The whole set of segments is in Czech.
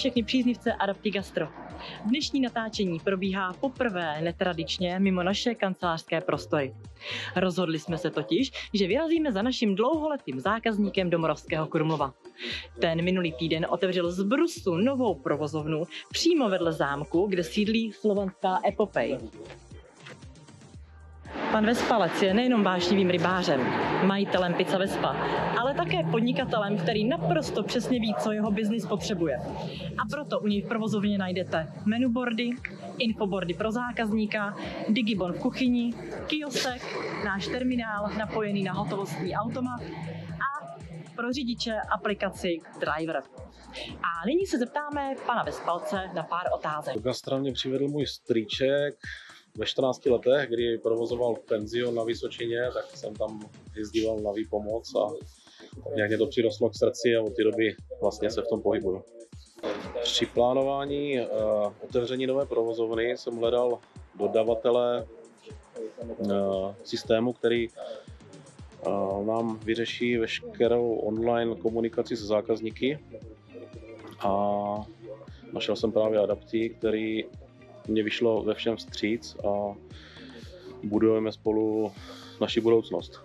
všechny příznivce Adapti Gastro. Dnešní natáčení probíhá poprvé netradičně mimo naše kancelářské prostory. Rozhodli jsme se totiž, že vyrazíme za naším dlouholetým zákazníkem do Moravského Krumlova. Ten minulý týden otevřel z brusu novou provozovnu přímo vedle zámku, kde sídlí slovanská epopej. Pan Vespalec je nejenom vášnivým rybářem, majitelem Pizza Vespa, ale také podnikatelem, který naprosto přesně ví, co jeho biznis potřebuje. A proto u něj v provozovně najdete menuboardy, infoboardy pro zákazníka, digibon v kuchyni, kiosek, náš terminál napojený na hotovostní automat a pro řidiče aplikaci Driver. A nyní se zeptáme pana Vespalce na pár otázek. Do gastra mě přivedl můj strýček ve 14 letech, kdy provozoval penzion na Vysočině, tak jsem tam jezdíval na výpomoc a nějak mě to přirostlo k srdci a od té doby vlastně se v tom pohybuju. Při plánování otevření nové provozovny jsem hledal dodavatele systému, který nám vyřeší veškerou online komunikaci se zákazníky a našel jsem právě Adapti, který mě vyšlo ve všem vstříc a budujeme spolu naši budoucnost.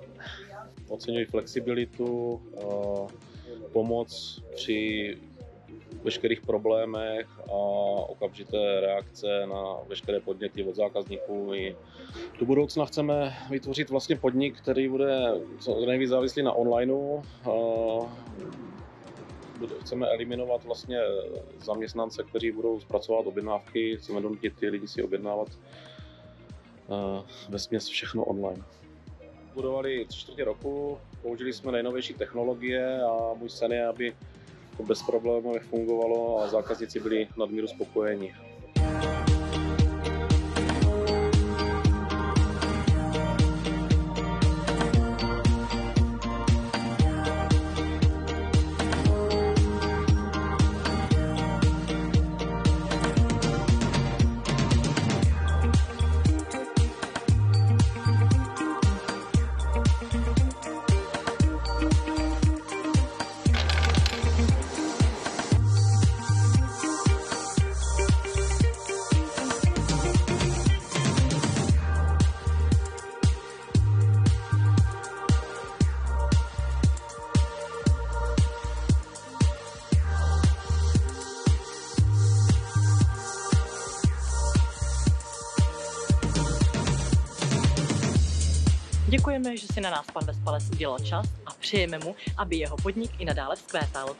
Oceňuji flexibilitu, pomoc při veškerých problémech a okamžité reakce na veškeré podněty od zákazníků. I do budoucna chceme vytvořit vlastně podnik, který bude nejvíc závislý na onlineu. Chceme eliminovat vlastně zaměstnance, kteří budou zpracovat objednávky, chceme donutit ty lidi si objednávat vesměs všechno online. Budovali 3/4 roku, použili jsme nejnovější technologie a můj sen je, aby to bezproblémově fungovalo a zákazníci byli nadmíru spokojeni. Děkujeme, že si na nás pan Vespalec udělal čas a přejeme mu, aby jeho podnik i nadále vzkvétal.